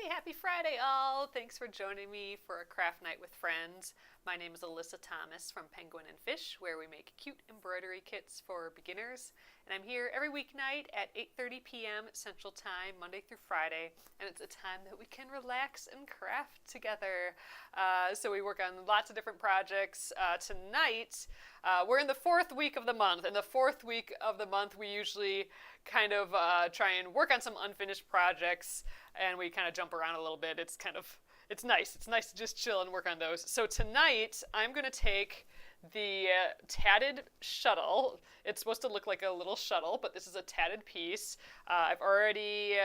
Happy Friday, all! Thanks for joining me for a craft night with friends. My name is Alyssa Thomas from Penguin and Fish, where we make cute embroidery kits for beginners. And I'm here every weeknight at 8:30 p.m. Central Time, Monday through Friday. And it's a time that we can relax and craft together. So we work on lots of different projects. Tonight, we're in the fourth week of the month. In the fourth week of the month, we usually kind of try and work on some unfinished projects, and we kind of jump around a little bit. It's nice. It's nice to just chill and work on those. So tonight, I'm going to take the tatted shuttle. It's supposed to look like a little shuttle, but this is a tatted piece. I've already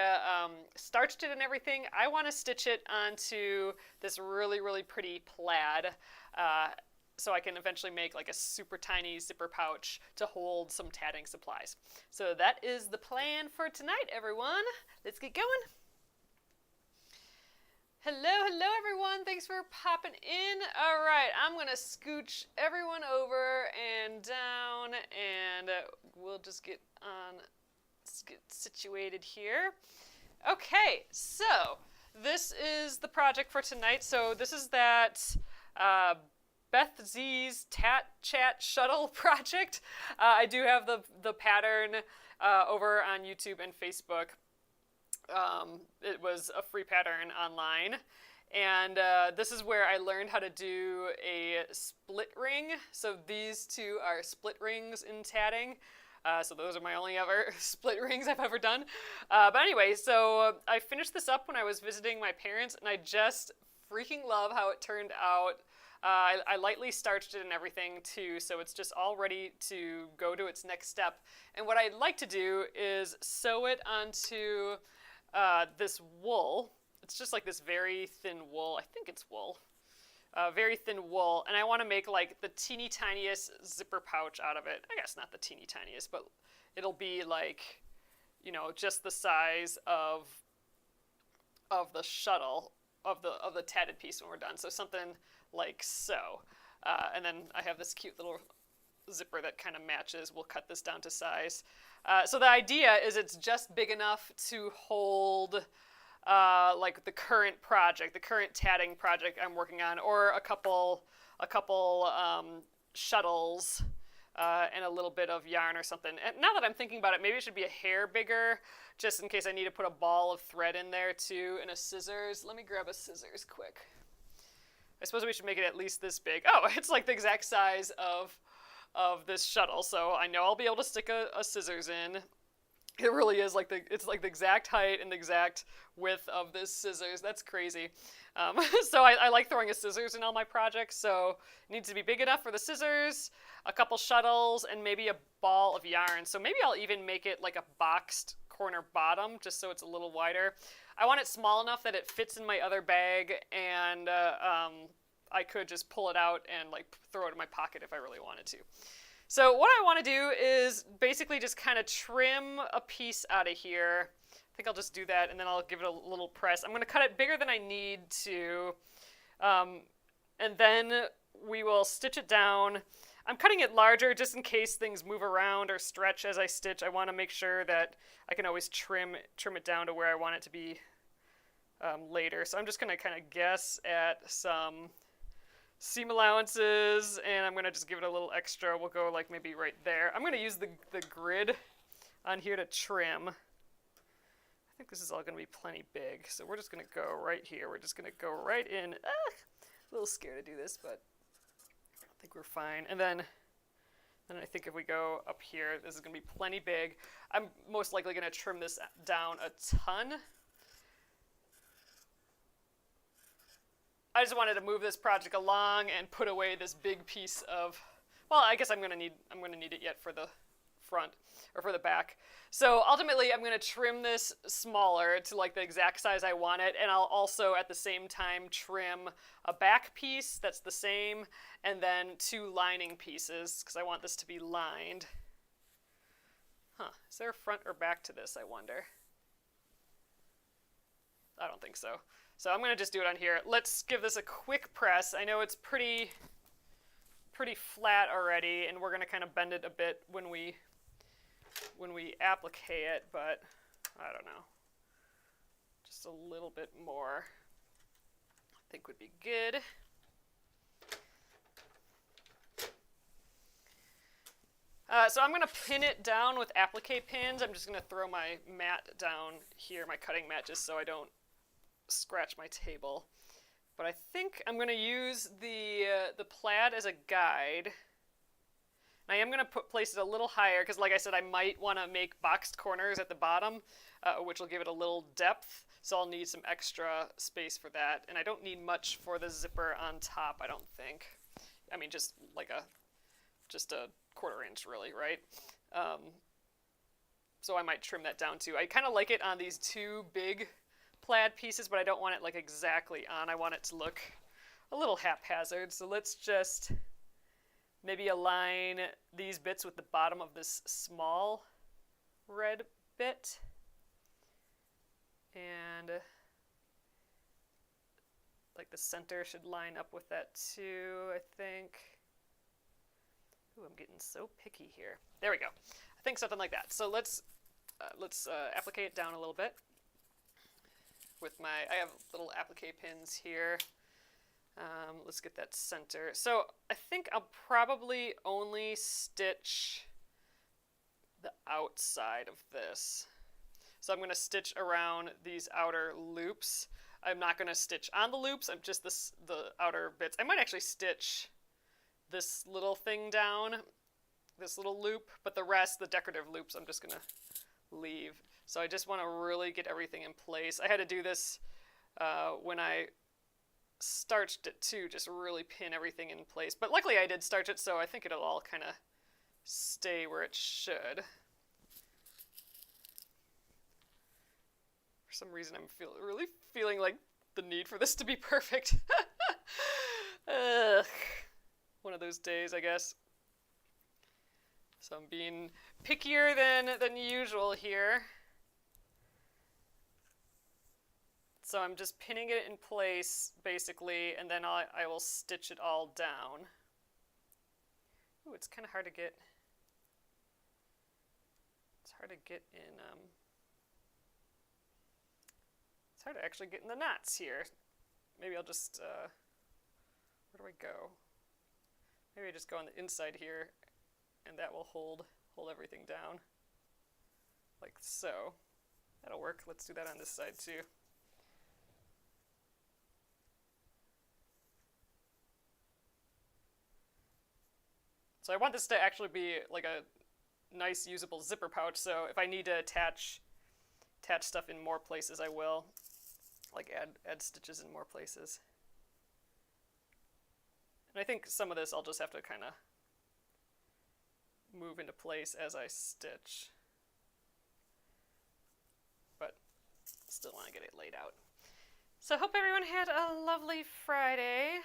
starched it and everything. I want to stitch it onto this really, really pretty plaid. So I can eventually make like a super tiny zipper pouch to hold some tatting supplies. So that is the plan for tonight, everyone. Let's get going. Hello everyone. Thanks for popping in. All right, I'm gonna scooch everyone over and down, and we'll just get situated here. Okay, so this is the project for tonight. So this is that Beth Z's TatChat Shuttle project. I do have the pattern over on YouTube and Facebook. It was a free pattern online. And this is where I learned how to do a split ring. So these two are split rings in tatting. So those are my only ever split rings I've ever done. But anyway, so I finished this up when I was visiting my parents, and I just freaking love how it turned out. I lightly starched it and everything too, so it's just all ready to go to its next step. And what I'd like to do is sew it onto this wool. It's just like this very thin wool. I think it's wool. Very thin wool. And I want to make like the teeny tiniest zipper pouch out of it. I guess not the teeny tiniest, but it'll be like, you know, just the size of the shuttle, of the tatted piece when we're done. So something like so. And then I have this cute little zipper that kind of matches. We'll cut this down to size. So the idea is it's just big enough to hold like the current project, the current tatting project I'm working on, or a couple shuttles and a little bit of yarn or something. And now that I'm thinking about it, maybe it should be a hair bigger, just in case I need to put a ball of thread in there too, and a scissors. Let me grab a scissors quick. I suppose we should make it at least this big. Oh, it's like the exact size of this shuttle, so I know I'll be able to stick a scissors in. It really is like it's like the exact height and the exact width of this scissors. That's crazy. So I like throwing a scissors in all my projects, so it needs to be big enough for the scissors, a couple shuttles, and maybe a ball of yarn. So maybe I'll even make it like a boxed corner bottom, just so it's a little wider. I want it small enough that it fits in my other bag, and I could just pull it out and like throw it in my pocket if I really wanted to. So what I want to do is basically just kind of trim a piece out of here. I think I'll just do that, and then I'll give it a little press. I'm going to cut it bigger than I need to, and then we will stitch it down. I'm cutting it larger just in case things move around or stretch as I stitch. I want to make sure that I can always trim it down to where I want it to be later. So I'm just going to kind of guess at some seam allowances, and I'm going to just give it a little extra. We'll go like maybe right there. I'm going to use the grid on here to trim. I think this is all going to be plenty big, so we're just going to go right here. We're just going to go right in. A little scared to do this, but I think we're fine. And then I think if we go up here, this is going to be plenty big. I'm most likely going to trim this down a ton. I just wanted to move this project along and put away this big piece of, well, I guess I'm going to need it yet for the front or for the back. So ultimately I'm going to trim this smaller to like the exact size I want it, and I'll also at the same time trim a back piece that's the same, and then two lining pieces because I want this to be lined. Is there a front or back to this, I wonder? I don't think so. So I'm going to just do it on here. Let's give this a quick press. I know it's pretty flat already, and we're going to kind of bend it a bit when we applique it, but I don't know. Just a little bit more, I think would be good. So I'm going to pin it down with applique pins. I'm just going to throw my mat down here, my cutting mat, just so I don't scratch my table. But I think I'm going to use the plaid as a guide. And I am going to place it a little higher because, like I said, I might want to make boxed corners at the bottom, which will give it a little depth. So I'll need some extra space for that. And I don't need much for the zipper on top, I don't think. I mean, just a quarter inch, really, right? So I might trim that down too. I kind of like it on these two big plaid pieces, but I don't want it like exactly on. I want it to look a little haphazard. So let's just maybe align these bits with the bottom of this small red bit. And like the center should line up with that too, I think. Ooh, I'm getting so picky here. There we go. I think something like that. So let's applique it down a little bit with I have little applique pins here. Let's get that center. So I think I'll probably only stitch the outside of this. So I'm going to stitch around these outer loops. I'm not going to stitch on the loops. I'm just the outer bits. I might actually stitch this little thing down, this little loop, but the rest, the decorative loops, I'm just gonna leave. So I just want to really get everything in place. I had to do this when I starched it too, just really pin everything in place. But luckily I did starch it, so I think it'll all kind of stay where it should. For some reason I'm really feeling like the need for this to be perfect. Ugh. One of those days, I guess. So I'm being pickier than usual here. So I'm just pinning it in place, basically, and then I will stitch it all down. Ooh, it's kind of hard to get. It's hard to get in. It's hard to actually get in the knots here. Maybe I'll just. Where do I go? Maybe I just go on the inside here, and that will hold everything down, like so. That'll work. Let's do that on this side too. So I want this to actually be like a nice usable zipper pouch, so if I need to attach stuff in more places, I will. Like add stitches in more places. And I think some of this I'll just have to kind of move into place as I stitch. But still want to get it laid out. So I hope everyone had a lovely Friday.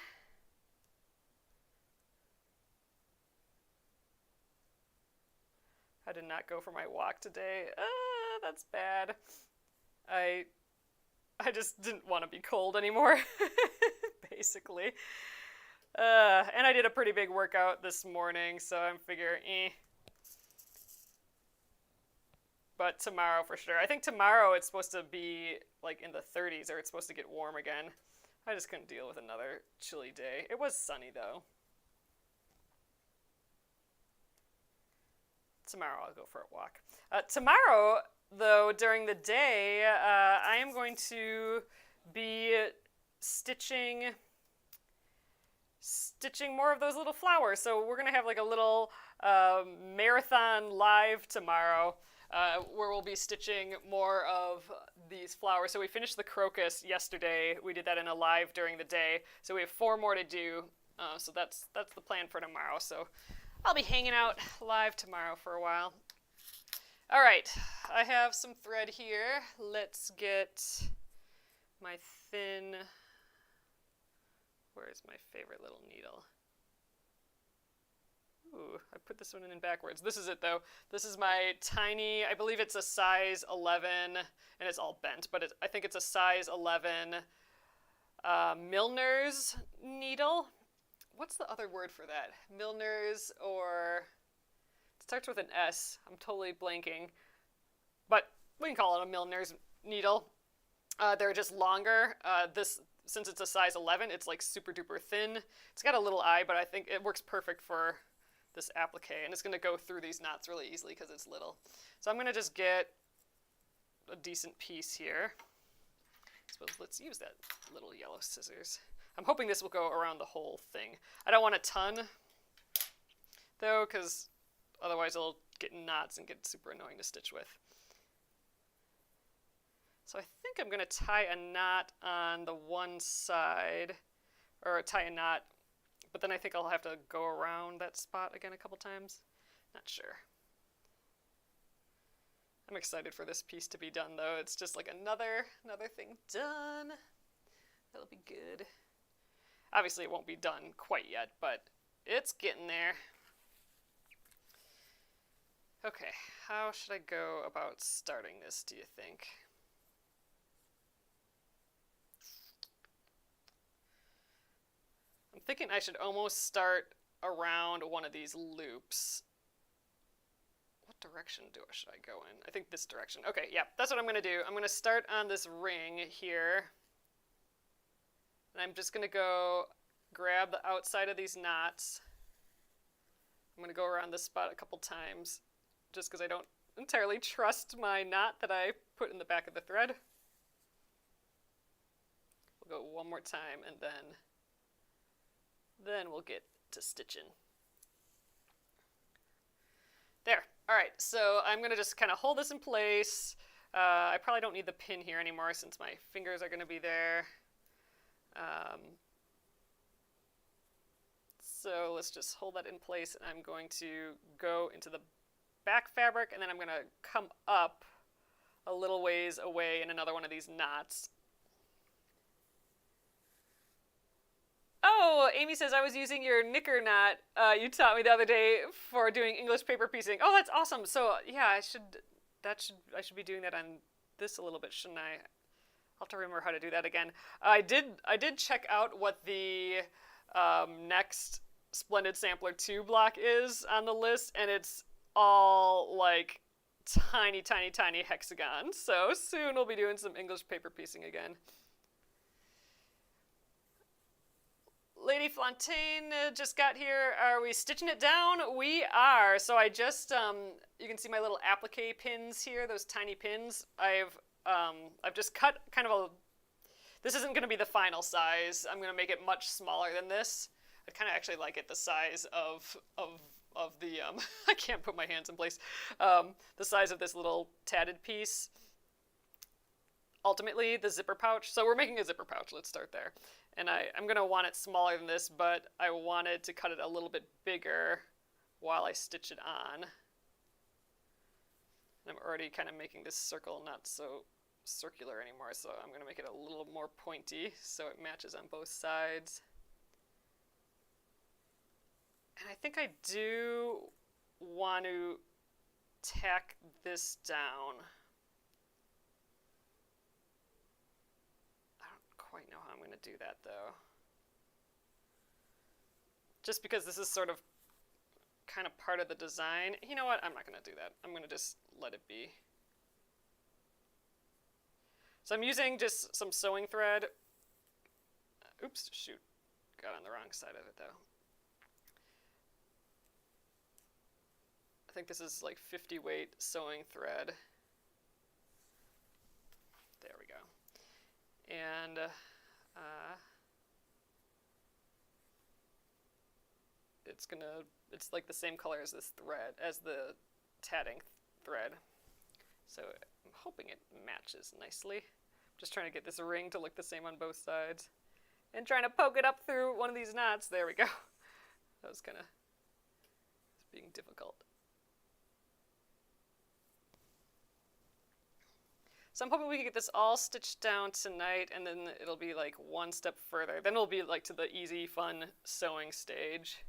I did not go for my walk today. That's bad. I just didn't want to be cold anymore, basically. And I did a pretty big workout this morning, so I'm figuring, But tomorrow for sure. I think tomorrow it's supposed to be like in the 30s, or it's supposed to get warm again. I just couldn't deal with another chilly day. It was sunny though. Tomorrow I'll go for a walk. Tomorrow, though, during the day, I am going to be stitching more of those little flowers. So we're going to have like a little marathon live tomorrow where we'll be stitching more of these flowers. So we finished the crocus yesterday. We did that in a live during the day. So we have 4 more to do. So that's the plan for tomorrow. So I'll be hanging out live tomorrow for a while. All right, I have some thread here. Let's get my thin, where's my favorite little needle? Ooh, I put this one in backwards. This is it though. This is my tiny, I believe it's a size 11, and it's all bent, but I think it's a size 11 Milner's needle. What's the other word for that? Milner's, or it starts with an S. I'm totally blanking, but we can call it a Milner's needle. They're just longer. Since it's a size 11, it's like super duper thin. It's got a little eye, but I think it works perfect for this applique, and it's going to go through these knots really easily because it's little. So I'm going to just get a decent piece here. So let's use that little yellow scissors. I'm hoping this will go around the whole thing. I don't want a ton, though, because otherwise it'll get in knots and get super annoying to stitch with. So I think I'm going to tie a knot on the one side, or tie a knot, but then I think I'll have to go around that spot again a couple times. Not sure. I'm excited for this piece to be done, though. It's just like another thing done. That'll be good. Obviously, it won't be done quite yet, but it's getting there. Okay, how should I go about starting this, do you think? I'm thinking I should almost start around one of these loops. What direction should I go in? I think this direction. Okay, yeah, that's what I'm going to do. I'm going to start on this ring here. And I'm just going to go grab the outside of these knots. I'm going to go around this spot a couple times just because I don't entirely trust my knot that I put in the back of the thread. We'll go one more time and then we'll get to stitching. There. All right, so I'm going to just kind of hold this in place. I probably don't need the pin here anymore since my fingers are going to be there. So let's just hold that in place, and I'm going to go into the back fabric, and then I'm going to come up a little ways away in another one of these knots. Oh, Amy says I was using your knicker knot you taught me the other day for doing English paper piecing. Oh, that's awesome. So yeah, I should be doing that on this a little bit, shouldn't I? I'll have to remember how to do that again. I did check out what the next Splendid Sampler 2 block is on the list, and it's all like tiny, tiny, tiny hexagons. So soon we'll be doing some English paper piecing again. Lady Fontaine just got here. Are we stitching it down? We are. So I just, you can see my little applique pins here, those tiny pins. I've just cut kind of a, this isn't going to be the final size. I'm going to make it much smaller than this. I kind of actually like it the size of the, I can't put my hands in place, the size of this little tatted piece. Ultimately, the zipper pouch. So we're making a zipper pouch. Let's start there. And I'm going to want it smaller than this, but I wanted to cut it a little bit bigger while I stitch it on. And I'm already kind of making this circle not so circular anymore, so I'm going to make it a little more pointy so it matches on both sides. And I think I do want to tack this down. Quite know how I'm going to do that, though. Just because this is sort of kind of part of the design. You know what? I'm not going to do that. I'm going to just let it be. So I'm using just some sewing thread. Oops, shoot. Got on the wrong side of it, though. I think this is like 50 weight sewing thread. There we go. And it's like the same color as this thread, as the tatting thread. So I'm hoping it matches nicely. Just trying to get this ring to look the same on both sides. And trying to poke it up through one of these knots. There we go. That was kind of being difficult. So I'm hoping we can get this all stitched down tonight, and then it'll be like one step further. Then we'll be like to the easy, fun sewing stage,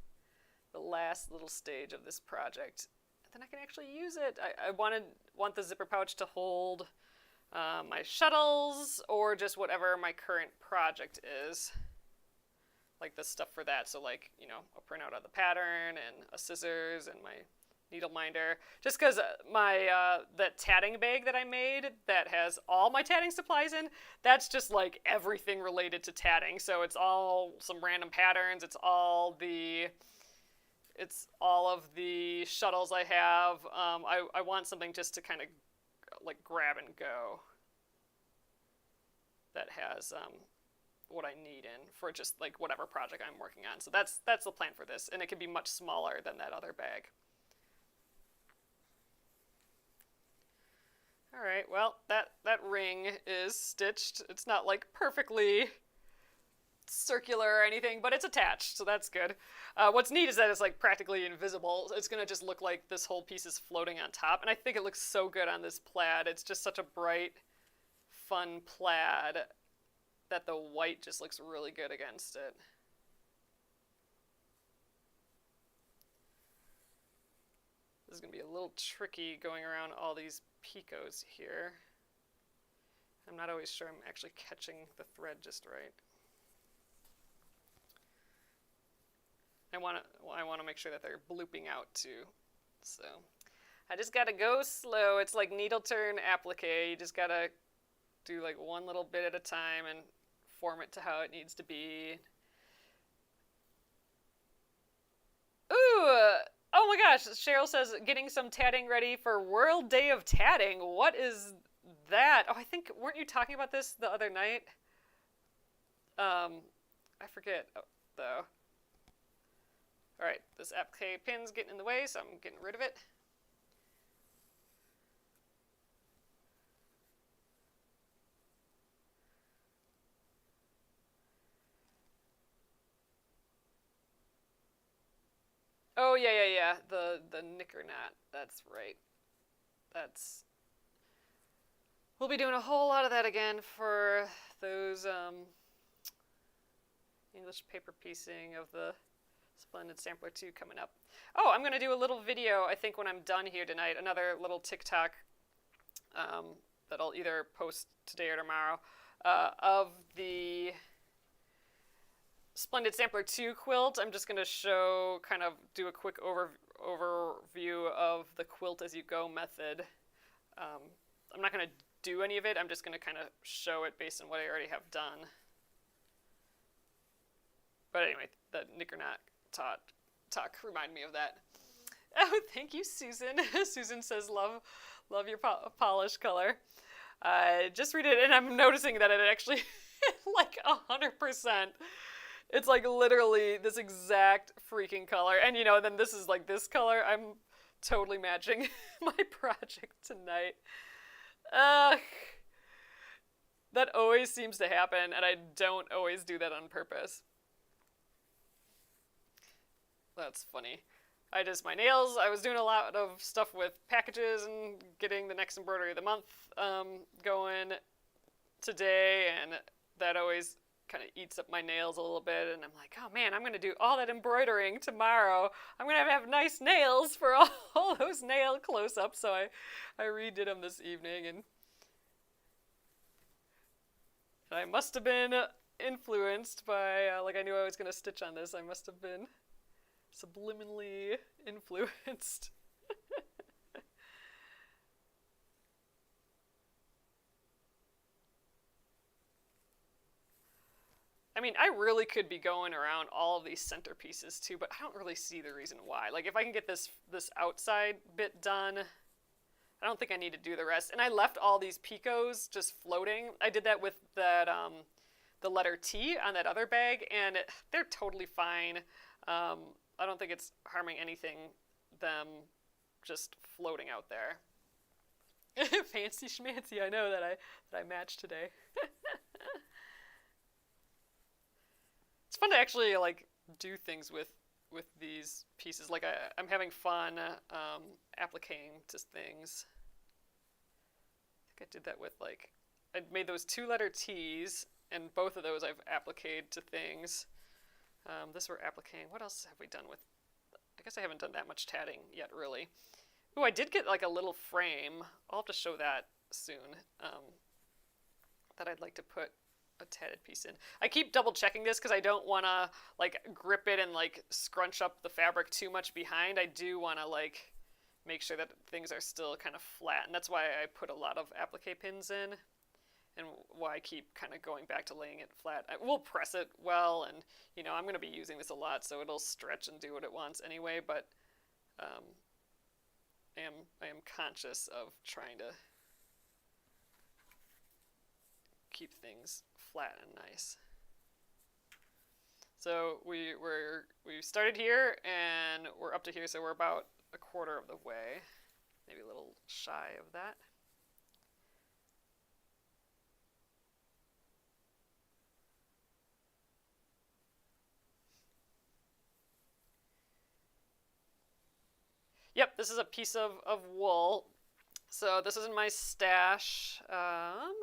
the last little stage of this project. And then I can actually use it. I want the zipper pouch to hold my shuttles, or just whatever my current project is. Like the stuff for that, so like, you know, a printout of the pattern, and a scissors, and my needle minder, just because my that tatting bag that I made that has all my tatting supplies in, that's just like everything related to tatting. So it's all some random patterns. It's all of the shuttles I have. I want something just to kind of like grab and go that has what I need in for just like whatever project I'm working on. So that's the plan for this, and it can be much smaller than that other bag. All right, well, that ring is stitched. It's not like perfectly circular or anything, but it's attached, so that's good. What's neat is that it's like practically invisible. It's gonna just look like this whole piece is floating on top, and I think it looks so good on this plaid. It's just such a bright, fun plaid that the white just looks really good against it. This is going to be a little tricky going around all these picots here. I'm not always sure I'm actually catching the thread just right. I want to make sure that they're blooping out too. So I just got to go slow. It's like needle turn applique. You just got to do like one little bit at a time and form it to how it needs to be. Ooh! Oh my gosh, Cheryl says, getting some tatting ready for World Day of Tatting. What is that? Oh, I think, weren't you talking about this the other night? I forget, though. Alright, this applique pin's getting in the way, so I'm getting rid of it. Oh, yeah. The knicker knot. That's right. We'll be doing a whole lot of that again for those English paper piecing of the Splendid Sampler 2 coming up. Oh, I'm going to do a little video, I think, when I'm done here tonight. Another little TikTok that I'll either post today or tomorrow of the Splendid Sampler 2 quilt. I'm just going to do a quick overview of the quilt as you go method. I'm not going to do any of it. I'm just going to kind of show it based on what I already have done. But anyway, the knicker knot talk reminded me of that. Oh, thank you, Susan. Susan says, love your polish color. Just read it, and I'm noticing that it actually, like 100%. It's like literally this exact freaking color. And then this is like this color. I'm totally matching my project tonight. That always seems to happen, and I don't always do that on purpose. That's funny. My nails, I was doing a lot of stuff with packages and getting the next embroidery of the month going today, and that always kind of eats up my nails a little bit, and I'm like, oh man, I'm going to do all that embroidering tomorrow. I'm going to have nice nails for all those nail close-ups, so I redid them this evening, and I must have been influenced by, I knew I was going to stitch on this. I must have been subliminally influenced. I mean, I really could be going around all of these centerpieces too, but I don't really see the reason why. Like, if I can get this outside bit done, I don't think I need to do the rest. And I left all these picots just floating. I did that with that the letter T on that other bag, and they're totally fine. I don't think it's harming anything, them just floating out there. Fancy schmancy, I know that I matched today. It's fun to actually do things with these pieces. I'm having fun appliquing to things. I think I did that with I made those 2-letter T's, and both of those I've appliqued to things. This we're appliquing. What else have we done with? I guess I haven't done that much tatting yet, really. Ooh, I did get a little frame. I'll have to show that soon. That I'd like to put a tatted piece in. I keep double checking this because I don't want to grip it and scrunch up the fabric too much behind. I do want to make sure that things are still kind of flat. And that's why I put a lot of applique pins in, and why I keep kind of going back to laying it flat. I will press it well, and I'm going to be using this a lot, so it'll stretch and do what it wants anyway, but I am conscious of trying to keep things flat and nice. So we started here and we're up to here, so we're about a quarter of the way, maybe a little shy of that. Yep, this is a piece of wool. So this is in my stash. I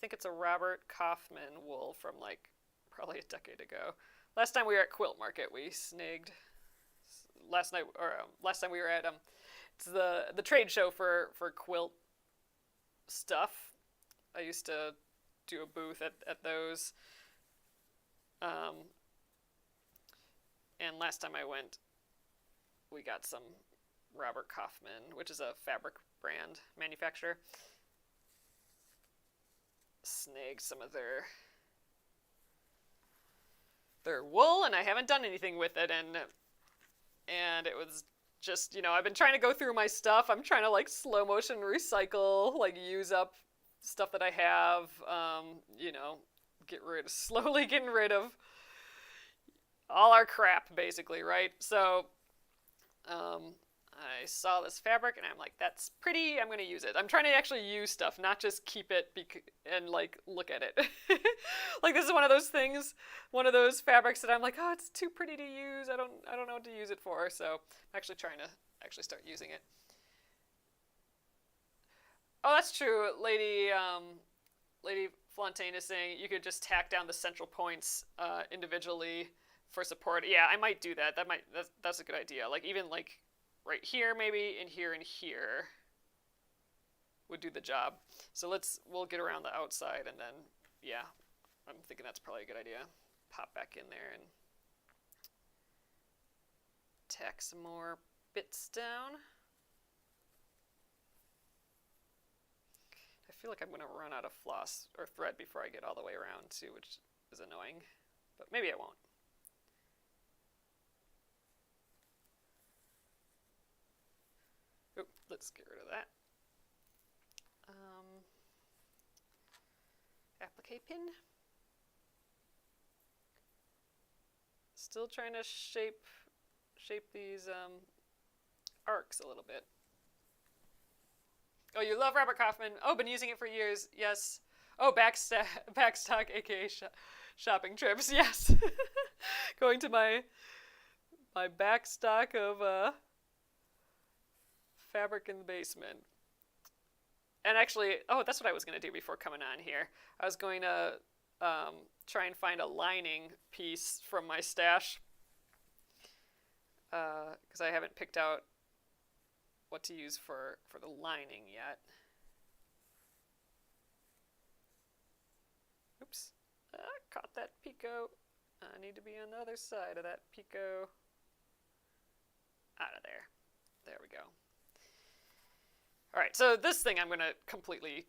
think it's a Robert Kaufman wool from like probably a decade ago. Last time we were at Quilt Market, we snagged. Last time we were at it's the trade show for quilt stuff. I used to do a booth at those. And last time I went, we got some Robert Kaufman, which is a fabric brand manufacturer. Snagged some of their wool, and I haven't done anything with it, and it was just, I've been trying to go through my stuff. I'm trying to like slow motion recycle, like use up stuff that I have, slowly getting rid of all our crap, basically, right? So I saw this fabric and I'm like, that's pretty, I'm going to use it. I'm trying to actually use stuff, not just keep it and like look at it. Like this is one of those things, one of those fabrics that I'm like, oh, it's too pretty to use. I don't know what to use it for. So I'm actually trying to actually start using it. Oh, that's true. Lady Fontaine is saying you could just tack down the central points individually for support. Yeah, I might do that. That's a good idea. Like even like right here maybe, and here would do the job. So we'll get around the outside, and then yeah, I'm thinking that's probably a good idea. Pop back in there and tack some more bits down. I feel like I'm going to run out of floss or thread before I get all the way around too, which is annoying, but maybe I won't. Oop, let's get rid of that. Applique pin. Still trying to shape these arcs a little bit. Oh, you love Robert Kaufman. Oh, been using it for years. Yes. Oh, backstock, aka shopping trips. Yes. Going to my backstock of fabric in the basement. And actually, oh, that's what I was going to do before coming on here. I was going to try and find a lining piece from my stash because I haven't picked out what to use for the lining yet. Oops, caught that picot. I need to be on the other side of that picot. Out of there. There we go. All right, so this thing I'm going to completely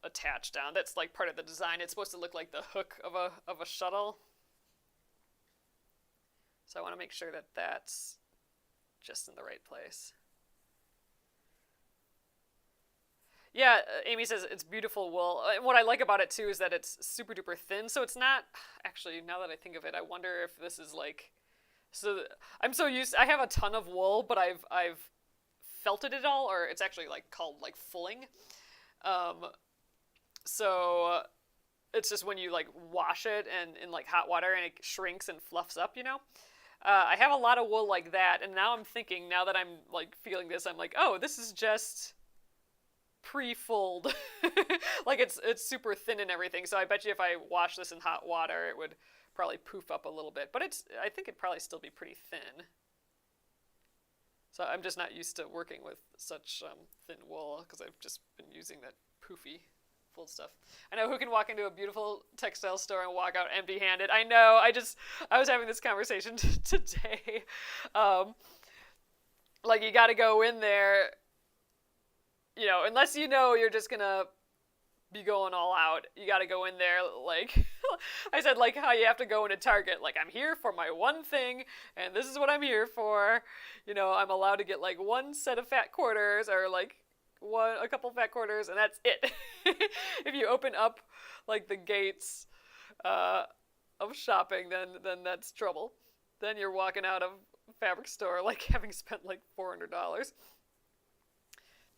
attach down. That's like part of the design. It's supposed to look like the hook of a shuttle. So I want to make sure that that's just in the right place. Yeah, Amy says it's beautiful wool. And what I like about it too is that it's super duper thin. So it's not, actually, now that I think of it, I wonder if this is like, so I'm so used, I have a ton of wool, but I've felted it all, or it's actually like called like fulling. So it's just when you like wash it and in like hot water and it shrinks and fluffs up, I have a lot of wool like that, and now I'm thinking, now that I'm like feeling this, I'm like, oh, this is just pre-fulled. Like it's super thin and everything, so I bet you if I wash this in hot water it would probably poof up a little bit, but I think it'd probably still be pretty thin. So I'm just not used to working with such thin wool because I've just been using that poofy full stuff. I know who can walk into a beautiful textile store and walk out empty-handed. I know. I was having this conversation today. Like, you gotta go in there, unless you're just gonna be going all out. You gotta go in there, like, I said, like how you have to go into Target. Like, I'm here for my one thing, and this is what I'm here for. I'm allowed to get, like, one set of fat quarters, or, like, a couple fat quarters, and that's it. If you open up, like, the gates of shopping, then that's trouble. Then you're walking out of a fabric store, like, having spent, like, $400.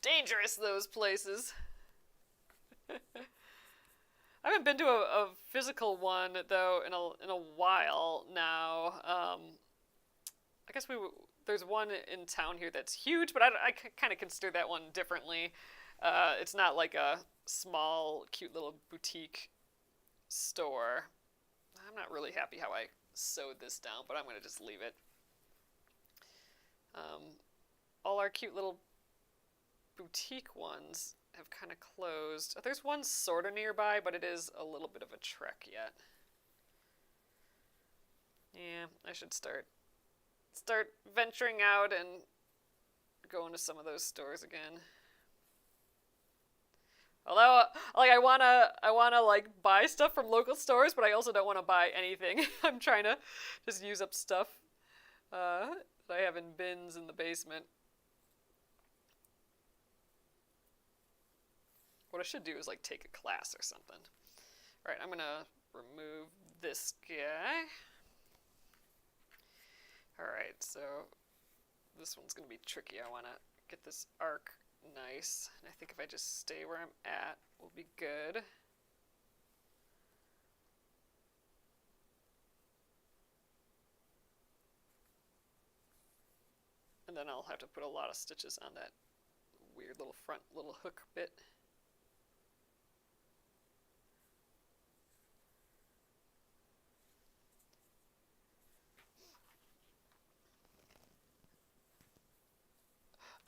Dangerous, those places. I haven't been to a physical one, though, in a while now. I guess there's one in town here that's huge, but I kind of consider that one differently. It's not like a small, cute little boutique store. I'm not really happy how I sewed this down, but I'm going to just leave it. All our cute little boutique ones have kind of closed. There's one sort of nearby, but it is a little bit of a trek yet. Yeah, I should start venturing out and going to some of those stores again. Although, like, I wanna like buy stuff from local stores, but I also don't want to buy anything. I'm trying to just use up stuff that I have in bins in the basement. What I should do is, like, take a class or something. Alright, I'm gonna remove this guy. Alright, so this one's gonna be tricky. I wanna get this arc nice. And I think if I just stay where I'm at, we'll be good. And then I'll have to put a lot of stitches on that weird little front little hook bit.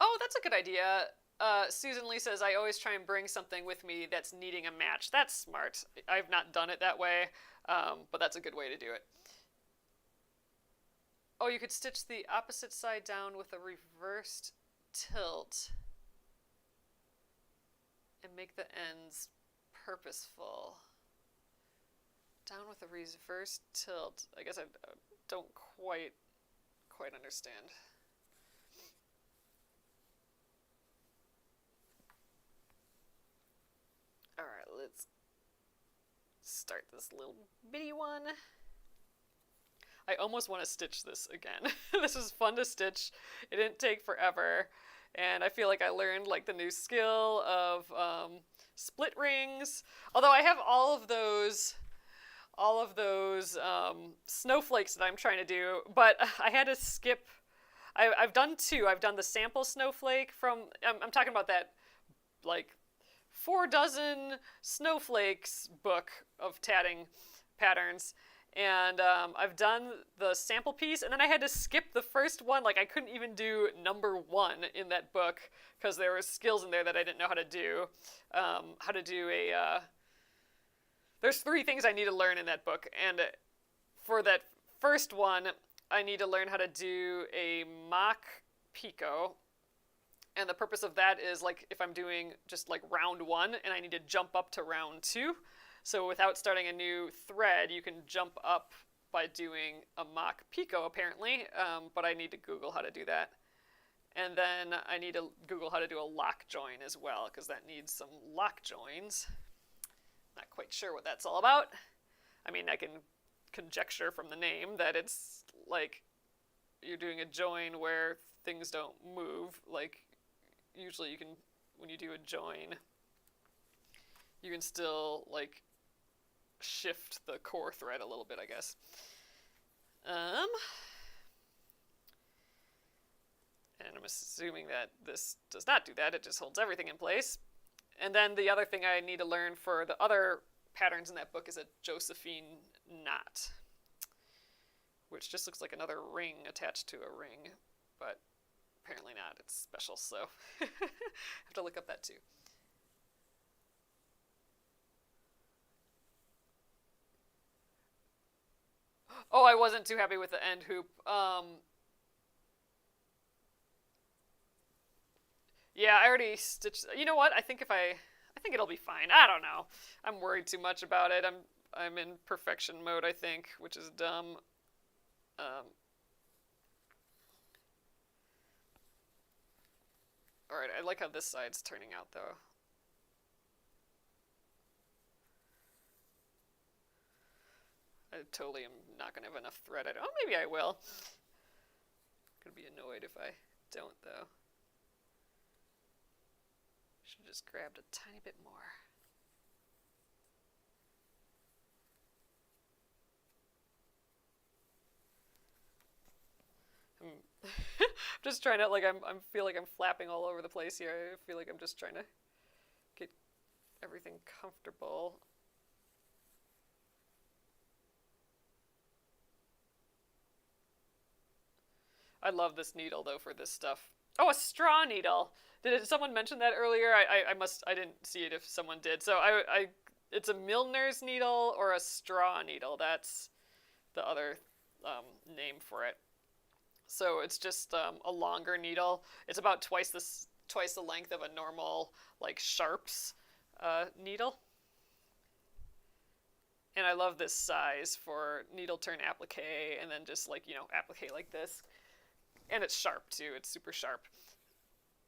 Oh, that's a good idea. Susan Lee says, I always try and bring something with me that's needing a match. That's smart. I've not done it that way, but that's a good way to do it. Oh, you could stitch the opposite side down with a reversed tilt and make the ends purposeful. Down with a reversed tilt. I guess I don't quite understand. Alright, let's start this little bitty one. I almost want to stitch this again. This was fun to stitch. It didn't take forever. And I feel like I learned, like, the new skill of split rings. Although I have all of those snowflakes that I'm trying to do, but I had to skip. I've done two. I've done the sample snowflake from, I'm talking about that, like, 4 dozen snowflakes book of tatting patterns, and I've done the sample piece, and then I had to skip the first one. Like, I couldn't even do number 1 in that book because there were skills in there that I didn't know how to do. There's 3 things I need to learn in that book, and for that first one, I need to learn how to do a mock picot. And the purpose of that is, like, if I'm doing just, like, round 1 and I need to jump up to round 2. So without starting a new thread, you can jump up by doing a mock picot, apparently. But I need to Google how to do that. And then I need to Google how to do a lock join as well, because that needs some lock joins. Not quite sure what that's all about. I mean, I can conjecture from the name that it's, like, you're doing a join where things don't move, like, usually you can, when you do a join, you can still, like, shift the core thread a little bit, I guess. And I'm assuming that this does not do that. It just holds everything in place. And then the other thing I need to learn for the other patterns in that book is a Josephine knot, which just looks like another ring attached to a ring, but apparently not. It's special, so I have to look up that too. Oh, I wasn't too happy with the end hoop. Yeah, I already stitched. You know what? I think it'll be fine. I don't know. I'm worried too much about it. I'm in perfection mode, I think, which is dumb. Um, all right, I like how this side's turning out though. I totally am not gonna have enough thread. Oh, maybe I will. Gonna be annoyed if I don't though. Should have just grabbed a tiny bit more. I'm just trying to, like, I feel like I'm flapping all over the place here. I feel like I'm just trying to get everything comfortable. I love this needle though for this stuff. Oh, a straw needle. Did someone mention that earlier? I didn't see it if someone did. So it's a Milner's needle or a straw needle. That's the other name for it. So it's just a longer needle. It's about twice the length of a normal like sharps needle. And I love this size for needle turn applique, and then just like, applique like this. And it's sharp too. It's super sharp.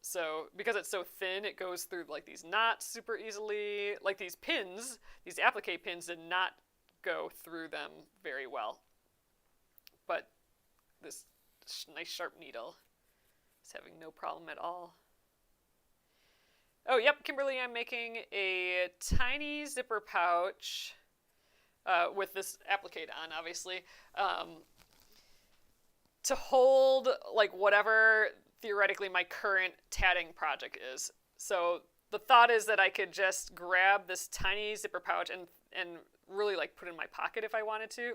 So because it's so thin, it goes through like these knots super easily. Like these pins, these applique pins did not go through them very well. But this nice sharp needle is having no problem at all. Oh, yep, Kimberly, I'm making a tiny zipper pouch with this applique on, obviously, to hold like whatever theoretically my current tatting project is. So the thought is that I could just grab this tiny zipper pouch and really like put it in my pocket if I wanted to.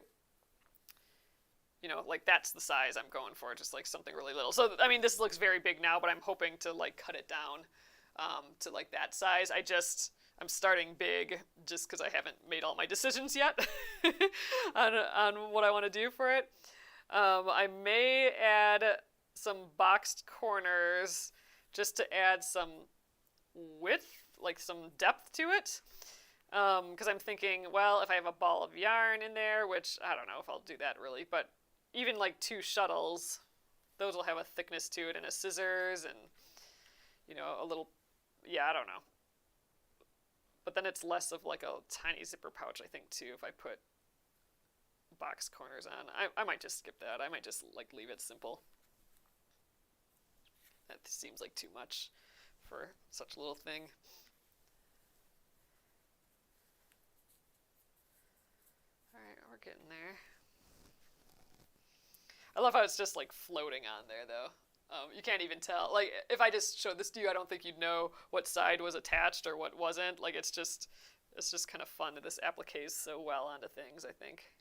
Like that's the size I'm going for, just like something really little. So, I mean, this looks very big now, but I'm hoping to like cut it down to like that size. I'm starting big just because I haven't made all my decisions yet on what I want to do for it. I may add some boxed corners just to add some width, like some depth to it. Because I'm thinking, well, if I have a ball of yarn in there, which I don't know if I'll do that really, but even like 2 shuttles, those will have a thickness to it, and a scissors, and a little, I don't know. But then it's less of like a tiny zipper pouch, I think, too, if I put box corners on. I might just skip that. I might just like leave it simple. That seems like too much for such a little thing. Alright, we're getting there. I love how it's just like floating on there though. You can't even tell. Like, if I just showed this to you, I don't think you'd know what side was attached or what wasn't. Like, it's just kind of fun that this appliques so well onto things, I think.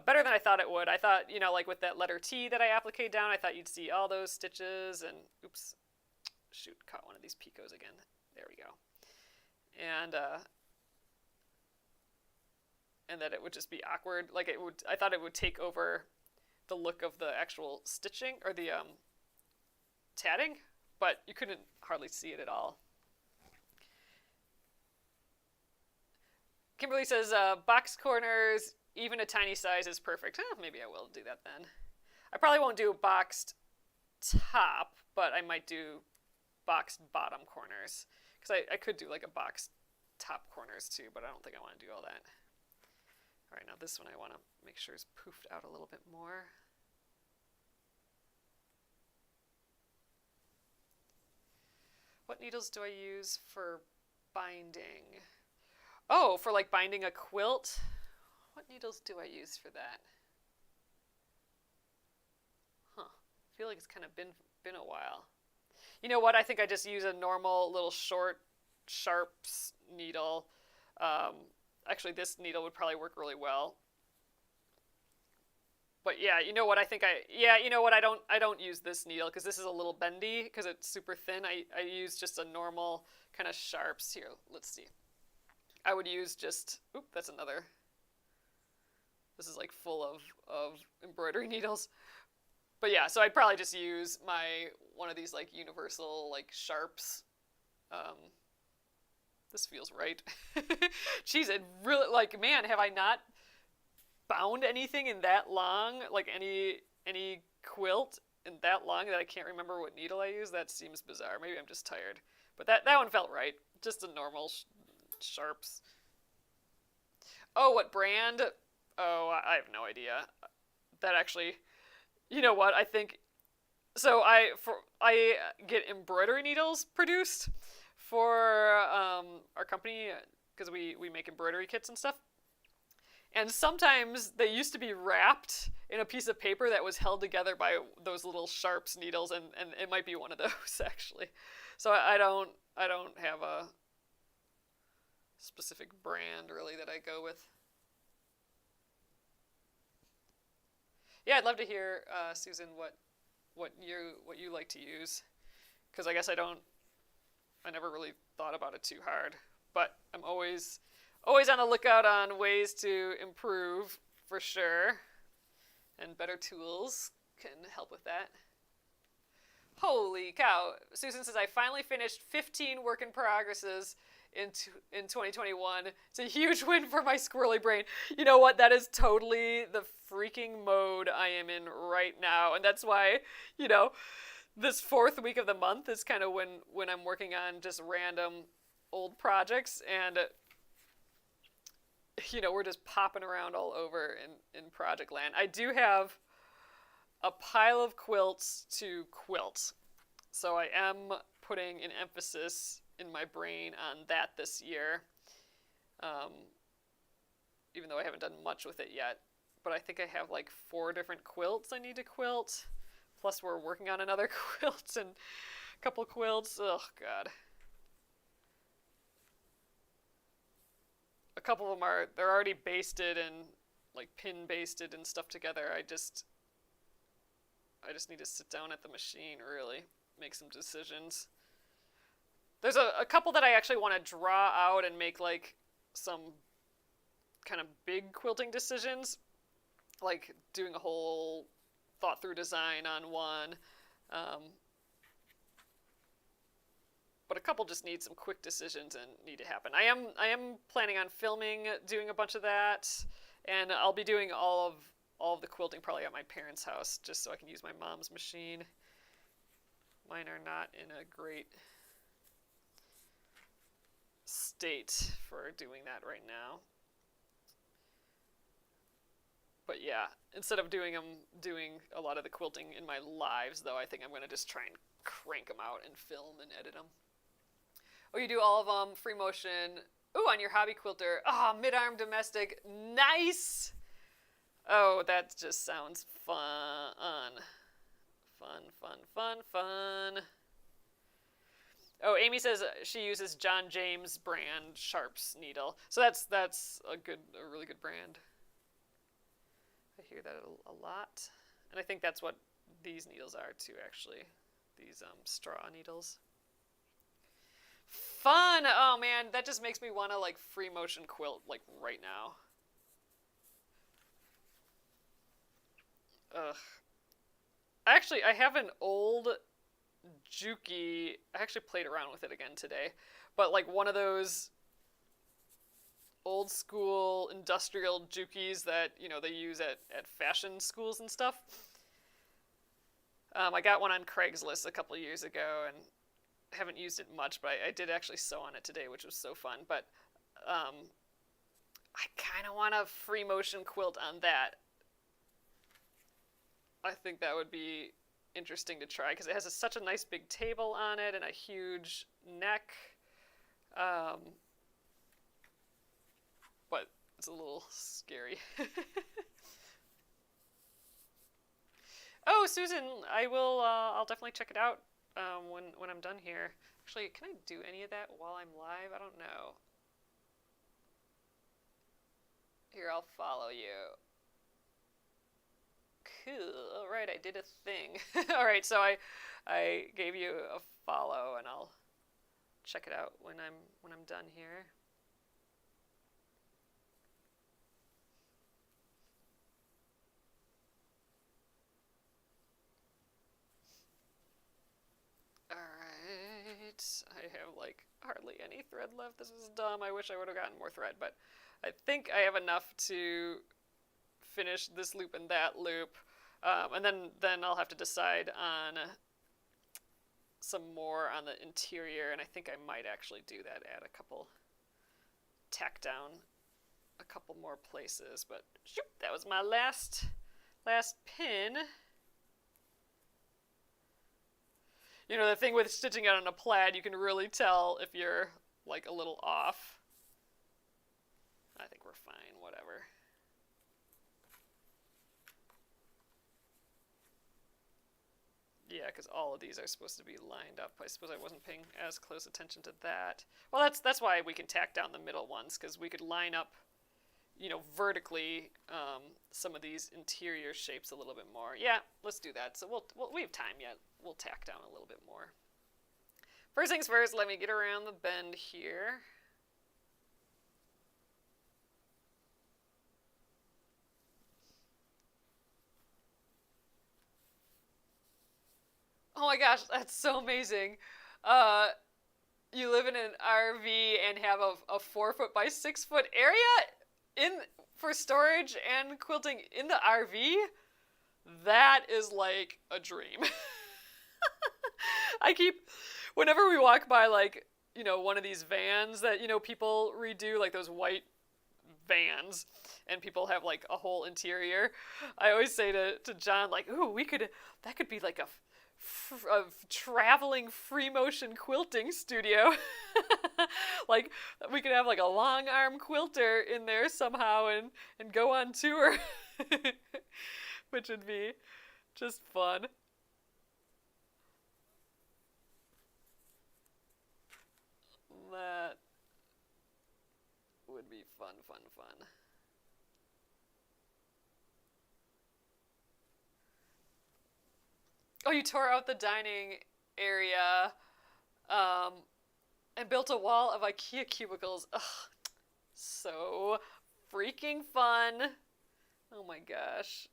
Better than I thought it would. I thought, like with that letter T that I appliqued down, I thought you'd see all those stitches and, oops, shoot, caught one of these picots again. There we go. And that it would just be awkward. Like, I thought it would take over the look of the actual stitching, or the tatting, but you couldn't hardly see it at all. Kimberly says, box corners, even a tiny size is perfect. Maybe I will do that then. I probably won't do a boxed top, but I might do boxed bottom corners. Because I could do like a boxed top corners too, but I don't think I want to do all that. All right, now this one I want to make sure is poofed out a little bit more. What needles do I use for binding? Oh, for like binding a quilt? What needles do I use for that? Huh. I feel like it's kind of been a while. You know what? I think I just use a normal little short sharps needle. Actually, this needle would probably work really well. But yeah, you know what? I don't use this needle because this is a little bendy because it's super thin. I use just a normal kind of sharps here. Let's see. I would use just, that's another. This is like full of embroidery needles. But yeah, so I'd probably just use one of these like universal like sharps. Um, this feels right. Jeez, it really, like, man, have I not bound anything in that long? Like any quilt in that long that I can't remember what needle I use? That seems bizarre. Maybe I'm just tired. But that one felt right. Just a normal sharps. Oh, what brand? Oh, I have no idea. That actually, you know what? I think so. I get embroidery needles produced for our company because we make embroidery kits and stuff. And sometimes they used to be wrapped in a piece of paper that was held together by those little sharps needles, and it might be one of those actually. So I don't have a specific brand really that I go with. Yeah, I'd love to hear, Susan, what you like to use, because I guess I never really thought about it too hard, but I'm always on the lookout on ways to improve for sure, and better tools can help with that. Holy cow! Susan says I finally finished 15 work in progresses in 2021. It's a huge win for my squirrely brain. You know what? That is totally the freaking mode I am in right now, and that's why, this fourth week of the month is kind of when I'm working on just random old projects, and we're just popping around all over in project land. I do have a pile of quilts to quilt, so I am putting an emphasis in my brain on that this year, even though I haven't done much with it yet. But I think I have like 4 different quilts I need to quilt, plus we're working on another quilt and a couple quilts. Oh god. A couple of them they're already basted and like pin basted and stuff together. I just need to sit down at the machine, really make some decisions. There's a couple that I actually want to draw out and make like some kind of big quilting decisions, like doing a whole thought through design on one. But a couple just need some quick decisions and need to happen. I am planning on doing a bunch of that, and I'll be doing all of the quilting probably at my parents' house, just so I can use my mom's machine. Mine are not in a great state for doing that right now. But yeah, instead of doing a lot of the quilting in my lives, though, I think I'm going to just try and crank them out and film and edit them. Oh, you do all of them, free motion. Ooh, on your hobby quilter. Oh, mid-arm domestic. Nice! Oh, that just sounds fun. Fun. Oh, Amy says she uses John James brand Sharps needle. So that's a really good brand. I hear that a lot. And I think that's what these needles are too, actually. These straw needles. Fun! Oh man, that just makes me want to like free motion quilt like right now. Ugh. Actually, I have an old Juki. I actually played around with it again today. But like one of those old school industrial Jukis that, they use at fashion schools and stuff. I got one on Craigslist a couple of years ago and haven't used it much, but I did actually sew on it today, which was so fun. But I kind of want a free motion quilt on that. I think that would be interesting to try because it has such a nice big table on it and a huge neck. But it's a little scary. Oh, Susan, I'll definitely check it out when I'm done here. Actually, can I do any of that while I'm live? I don't know. Here, I'll follow you. Cool. All right, I did a thing. All right, so I gave you a follow, and I'll check it out when I'm done here. right, I have like hardly any thread left. This is dumb. I wish I would have gotten more thread, but I think I have enough to finish this loop and that loop. And then I'll have to decide on some more on the interior, and I think I might actually do that, add a couple, tack down a couple more places, but shoop, that was my last pin. You know, the thing with stitching out on a plaid, you can really tell if you're like a little off. I think we're fine, whatever. Yeah, because all of these are supposed to be lined up. I suppose I wasn't paying as close attention to that. Well, that's why we can tack down the middle ones, because we could line up, you know, vertically some of these interior shapes a little bit more. Yeah, let's do that. So we have time yet. We'll tack down a little bit more. First things first, let me get around the bend here. Oh my gosh, that's so amazing. You live in an RV and have a 4 foot by 6 foot area for storage and quilting in the RV? That is like a dream. Whenever we walk by, like, you know, one of these vans that, you know, people redo, like those white vans, and people have like a whole interior, I always say to John, like, ooh, that could be like a traveling free motion quilting studio. Like, we could have like a long arm quilter in there somehow and go on tour. Which would be just fun. That would be fun. Oh, you tore out the dining area and built a wall of IKEA cubicles. Ugh, so freaking fun. Oh my gosh.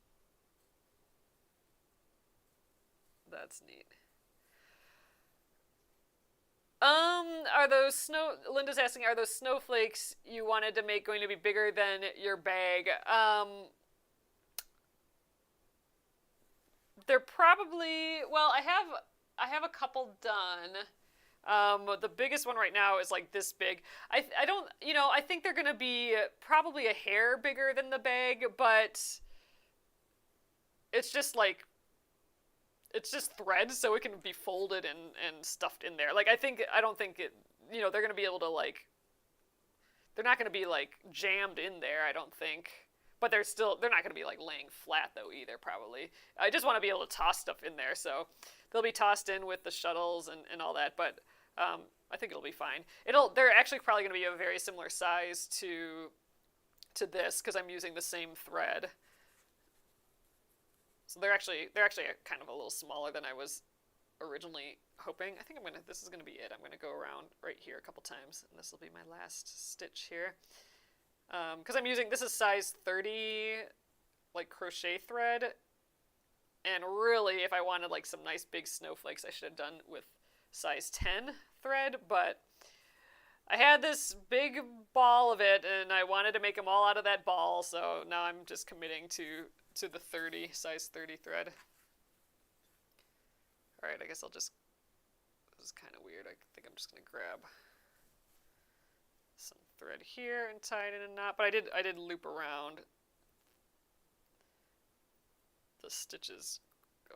That's neat. Linda's asking, are those snowflakes you wanted to make going to be bigger than your bag? They're probably, well, I have a couple done. The biggest one right now is like this big. I don't, you know, I think they're gonna be probably a hair bigger than the bag, but it's just like, it's just thread, so it can be folded and stuffed in there. Like, I don't think it, you know, they're gonna be able to, like, they're not gonna be like jammed in there, I don't think. But they're not gonna be like laying flat though either, probably. I just want to be able to toss stuff in there, so they'll be tossed in with the shuttles and all that, but I think it'll be fine. They're actually probably gonna be a very similar size to this, because I'm using the same thread. So they're actually kind of a little smaller than I was originally hoping. I think this is gonna be it. I'm gonna go around right here a couple times, and this will be my last stitch here. Because this is size 30, like, crochet thread, and really, if I wanted like some nice big snowflakes, I should have done with size 10 thread, but I had this big ball of it, and I wanted to make them all out of that ball, so now I'm just committing to the size 30 thread. Alright, I guess this is kind of weird. I think I'm just going to grab some thread here and tie it in a knot, but I did loop around the stitches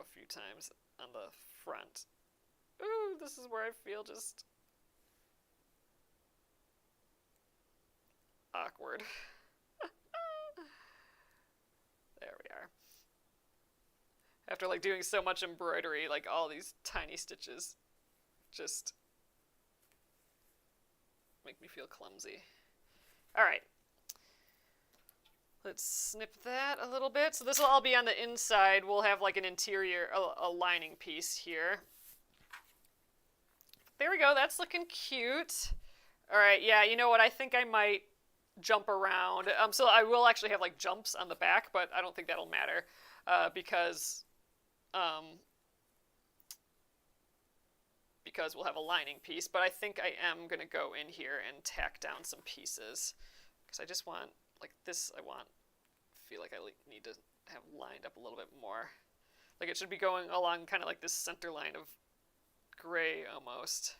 a few times on the front. Ooh, this is where I feel just awkward. There we are. After like doing so much embroidery, like all these tiny stitches just make me feel clumsy. All right. Let's snip that a little bit. So this will all be on the inside. We'll have like an interior, a lining piece here. There we go. That's looking cute. All right. Yeah, you know what? I think I might jump around. So I will actually have like jumps on the back, but I don't think that'll matter because because we'll have a lining piece, but I think I am going to go in here and tack down some pieces, because I just want, like this, feel like I need to have lined up a little bit more. Like it should be going along kind of like this center line of gray almost.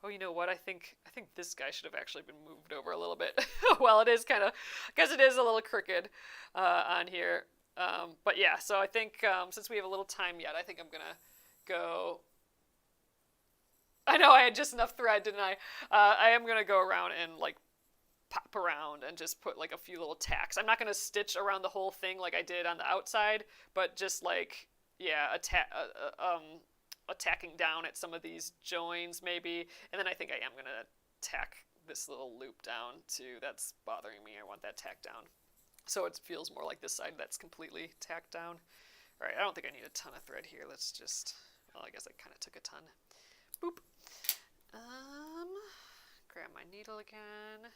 Oh, you know what? I think this guy should have actually been moved over a little bit. Well, it is kind of, because it is a little crooked on here. But yeah, so I think since we have a little time yet, I think I'm going to go... I know I had just enough thread, didn't I? I am going to go around and like pop around and just put like a few little tacks. I'm not going to stitch around the whole thing like I did on the outside, but just like, yeah, tacking down at some of these joins maybe, and then I think I am going to tack this little loop down too. That's bothering me. I want that tacked down. So it feels more like this side that's completely tacked down. All right, I don't think I need a ton of thread here. Let's just, well, I guess I kind of took a ton. Boop. Grab my needle again.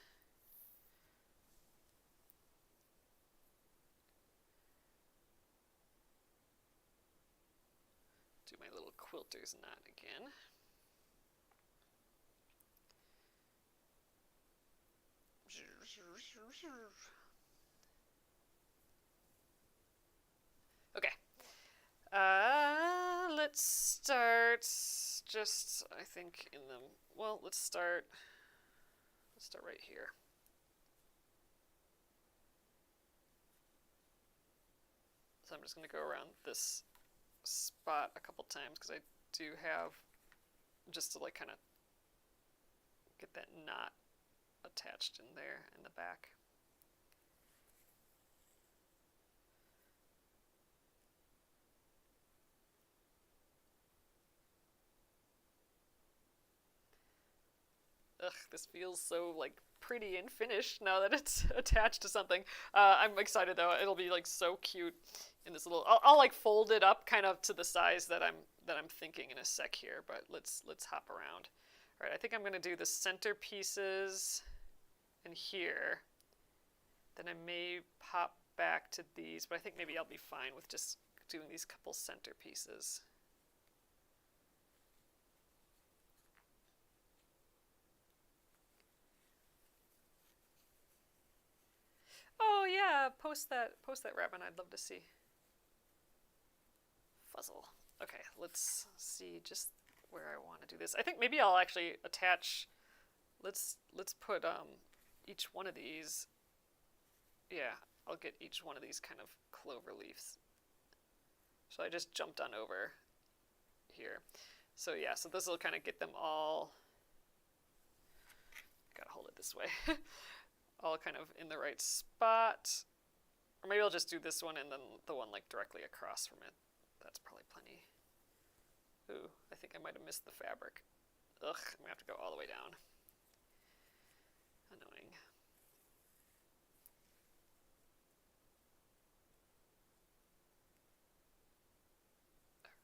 Do my little quilter's knot again. Okay. Let's start just, I think in the, well, let's start right here. So I'm just going to go around this spot a couple times because I do have, just to like kind of get that knot attached in there in the back. Ugh, this feels so like pretty and finished now that it's attached to something. I'm excited though. It'll be like so cute in this little. I'll like fold it up kind of to the size that I'm thinking in a sec here. But let's hop around. All right, I think I'm gonna do the center pieces in here. Then I may pop back to these, but I think maybe I'll be fine with just doing these couple center pieces. Oh yeah, post that ribbon. I'd love to see. Fuzzle. Okay, let's see just where I want to do this. I think maybe I'll actually attach. Let's put each one of these. Yeah, I'll get each one of these kind of clover leaves. So I just jumped on over here. So yeah, so this will kind of get them all. Gotta hold it this way. All kind of in the right spot. Or maybe I'll just do this one and then the one like directly across from it. That's probably plenty. Ooh, I think I might have missed the fabric. Ugh, I'm gonna have to go all the way down. Annoying.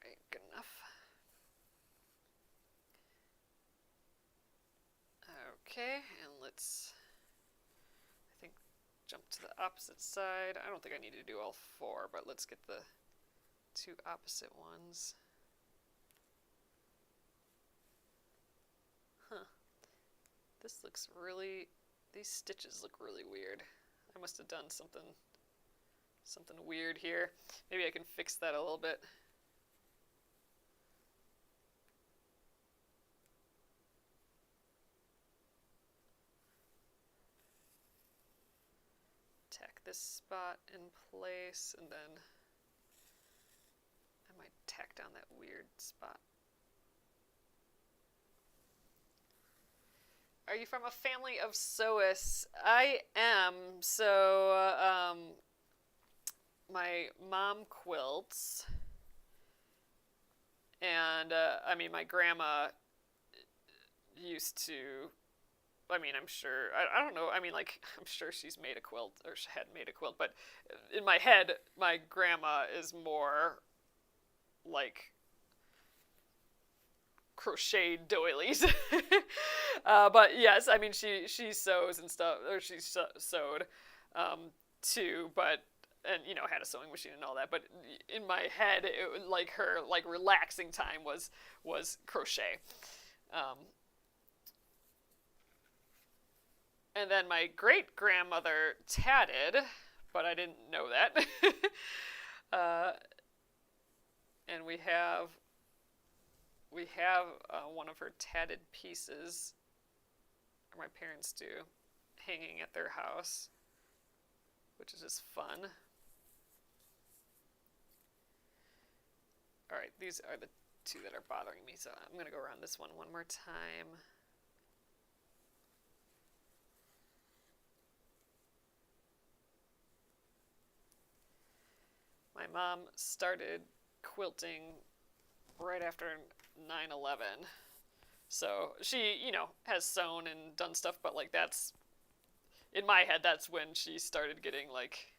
Alright, good enough. Okay, and let's jump to the opposite side. I don't think I need to do all four, but let's get the two opposite ones. Huh. This looks really, these stitches look really weird. I must have done something weird here. Maybe I can fix that a little bit. Tack this spot in place, and then I might tack down that weird spot. Are you from a family of sewists? I am. So my mom quilts, and I mean my grandma used to. I mean, I'm sure, I don't know, I mean, like, I'm sure she's made a quilt, or she had made a quilt, but in my head, my grandma is more, like, crocheted doilies. But yes, I mean, she sews and stuff, or she sewed, too, but, and, you know, had a sewing machine and all that, but in my head, it was, like, her, like, relaxing time was crochet. Um, and then my great-grandmother tatted, but I didn't know that. And we have one of her tatted pieces, or my parents do, hanging at their house, which is just fun. All right, these are the two that are bothering me, so I'm going to go around this one more time. My mom started quilting right after 9/11. So she, has sewn and done stuff, but like that's, in my head, that's when she started getting like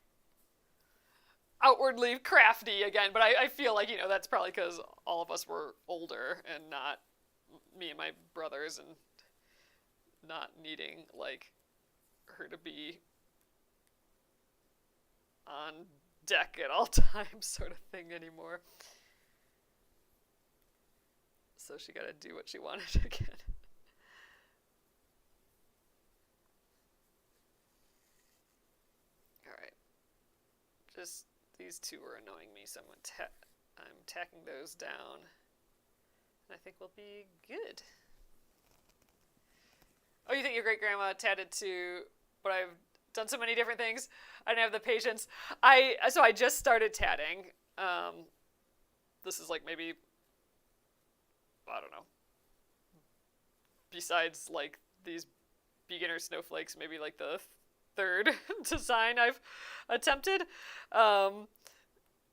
outwardly crafty again. But I feel like, that's probably because all of us were older and not me and my brothers, and not needing like her to be on deck at all times sort of thing anymore. So she got to do what she wanted again. Alright. Just these two are annoying me, so I'm tacking those down. And I think we'll be good. Oh, you think your great-grandma tatted too, but I've done so many different things. I didn't have the patience. So I just started tatting. This is like maybe, I don't know, besides like these beginner snowflakes, maybe like the third design I've attempted.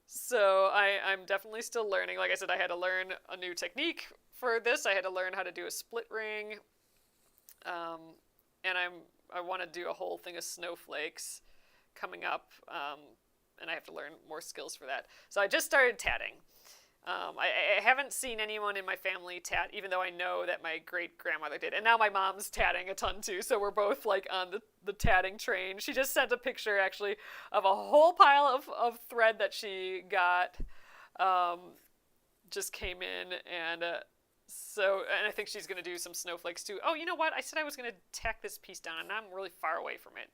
So I'm definitely still learning. Like I said, I had to learn a new technique for this. I had to learn how to do a split ring. And I want to do a whole thing of snowflakes coming up, and I have to learn more skills for that. So I just started tatting. I haven't seen anyone in my family tat, even though I know that my great-grandmother did. And now my mom's tatting a ton too, so we're both like on the tatting train. She just sent a picture actually of a whole pile of thread that she got, just came in, and and I think she's going to do some snowflakes too. Oh, you know what? I said I was going to tack this piece down, and now I'm really far away from it.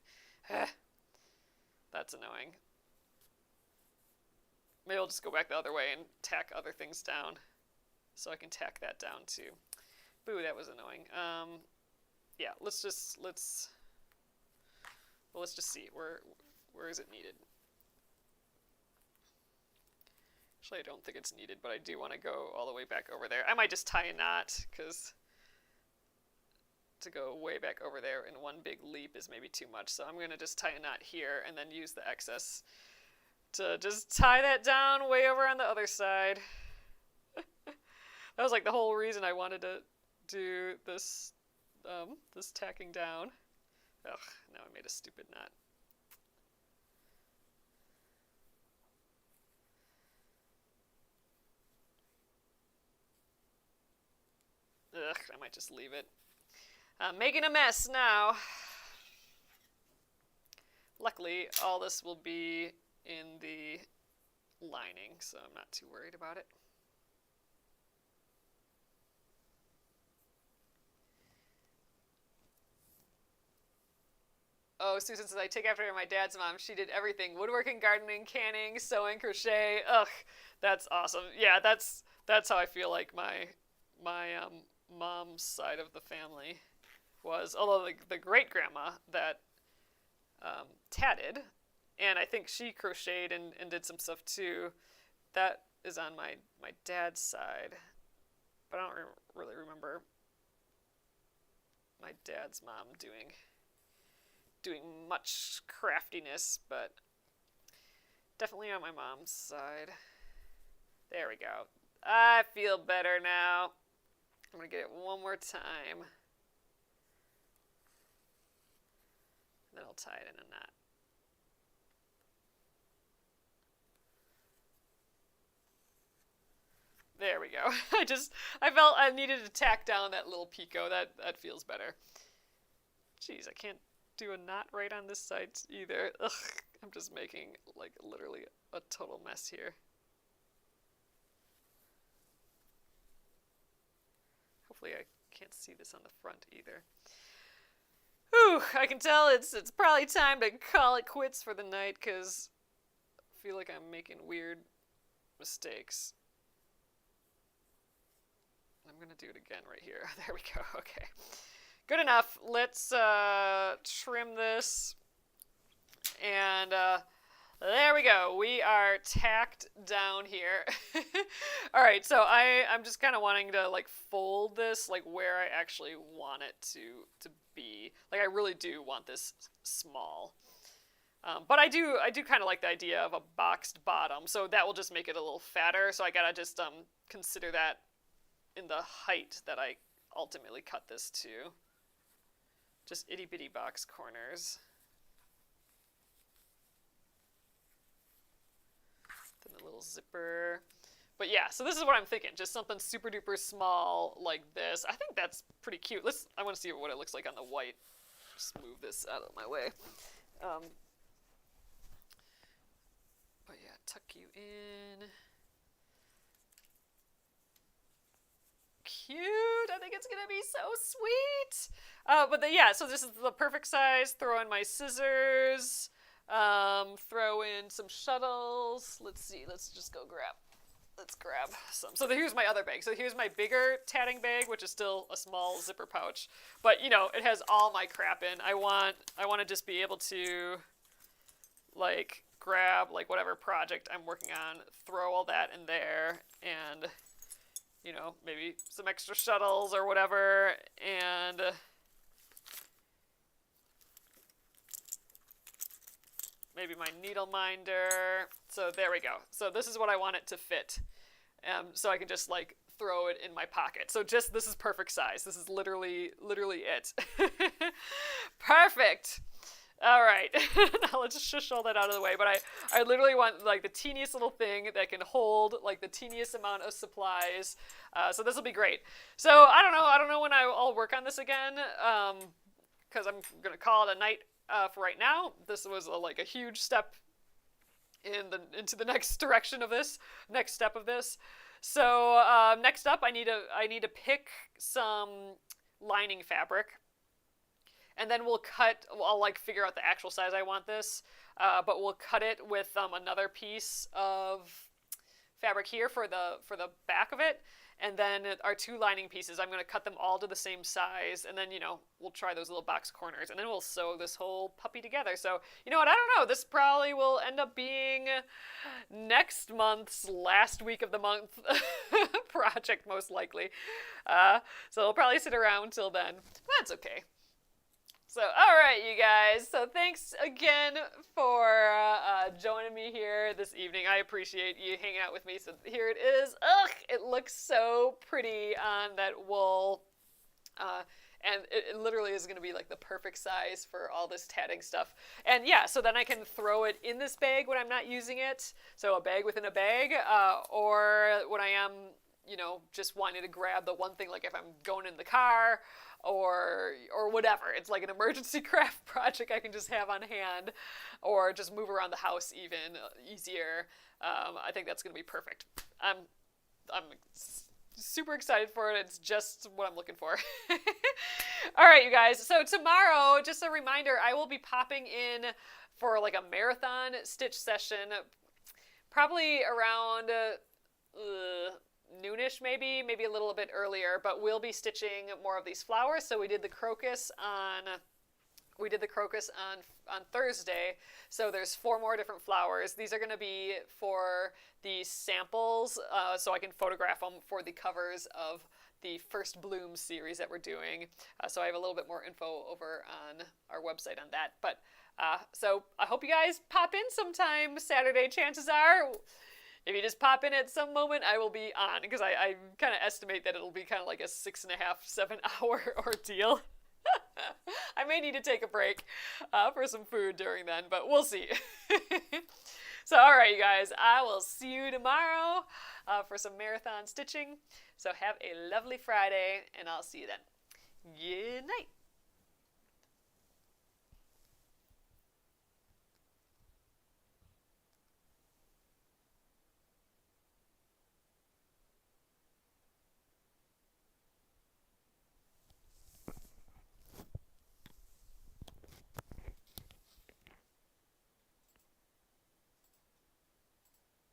That's annoying. Maybe I'll just go back the other way and tack other things down, so I can tack that down too. Boo, that was annoying. Yeah, let's just see where is it needed. Actually, I don't think it's needed, but I do want to go all the way back over there. I might just tie a knot, because to go way back over there in one big leap is maybe too much. So I'm going to just tie a knot here and then use the excess to just tie that down way over on the other side. That was like the whole reason I wanted to do this, this tacking down. Ugh, now I made a stupid knot. Ugh, I might just leave it. I'm making a mess now. Luckily, all this will be in the lining, so I'm not too worried about it. Oh, Susan says, I take after my dad's mom. She did everything. Woodworking, gardening, canning, sewing, crochet. Ugh, that's awesome. Yeah, that's how I feel like my mom's side of the family was. Although the great-grandma that tatted, and I think she crocheted and did some stuff too, that is on my dad's side. But I don't really remember my dad's mom doing much craftiness, but definitely on my mom's side. There we go. I feel better now. I'm going to get it one more time. And then I'll tie it in a knot. There we go. I felt I needed to tack down that little picot. That feels better. Jeez, I can't do a knot right on this side either. Ugh, I'm just making like literally a total mess here. Hopefully I Can't see this on the front either. Whew, I can tell it's probably time to call it quits for the night, because I feel like I'm making weird mistakes. I'm going to do it again right here. There we go. Okay. Good enough. Let's trim this. And there we go. We are tacked down here. All right, so I'm just kind of wanting to like fold this like where I actually want it to be. Like I really do want this small. But I do kind of like the idea of a boxed bottom, so that will just make it a little fatter. So I gotta just consider that in the height that I ultimately cut this to. Just itty bitty box corners. Then a little zipper. But yeah, so this is what I'm thinking. Just something super duper small like this. I think that's pretty cute. I want to see what it looks like on the white. Just move this out of my way. But yeah, tuck you in. Cute. I think it's gonna be so sweet. Yeah, so this is the perfect size. Throw in my scissors. Throw in some shuttles. Let's see. Let's grab some. So here's my other bag. So here's my bigger tatting bag, which is still a small zipper pouch. But you know, it has all my crap in. I want to just be able to like grab like whatever project I'm working on, throw all that in there, and you know, maybe some extra shuttles or whatever, and maybe my needle minder. So there we go. So this is what I want it to fit. So I can just like throw it in my pocket. So just, this is perfect size. This is literally it. Perfect. All right. Now let's just shush all that out of the way. But I literally want like the teeniest little thing that can hold like the teeniest amount of supplies. So this will be great. So I don't know when I'll work on this again. Because I'm going to call it a night for right now. This was like a huge step into the next step of this. So next up, I need to pick some lining fabric, and then I'll like figure out the actual size I want this, but we'll cut it with another piece of fabric here for the back of it. And then our two lining pieces, I'm going to cut them all to the same size, and then, you know, we'll try those little box corners, and then we'll sew this whole puppy together. So, you know what, I don't know, this probably will end up being next month's last week of the month project, most likely. So it'll probably sit around till then. That's okay. So, all right, you guys. So thanks again for joining me here this evening. I appreciate you hanging out with me. So here it is. Ugh, it looks so pretty on that wool. And it literally is going to be like the perfect size for all this tatting stuff. And yeah, so then I can throw it in this bag when I'm not using it. So a bag within a bag. Or when I am, you know, just wanting to grab the one thing, like if I'm going in the car, or whatever. It's like an emergency craft project I can just have on hand, or just move around the house even easier. I think that's going to be perfect. I'm super excited for it. It's just what I'm looking for. All right, you guys. So tomorrow, just a reminder, I will be popping in for like a marathon stitch session, probably around noonish, maybe a little bit earlier, but we'll be stitching more of these flowers. So we did the crocus on Thursday. So there's 4 more different flowers. These are going to be for the samples, so I can photograph them for the covers of the First Bloom series that we're doing. So I have a little bit more info over on our website on that. But so I hope you guys pop in sometime Saturday. Chances are, if you just pop in at some moment, I will be on, because I kind of estimate that it'll be kind of like a 6.5, 7 hour ordeal. I may need to take a break for some food during then, but we'll see. So, all right, you guys, I will see you tomorrow for some marathon stitching. So have a lovely Friday, and I'll see you then. Good night.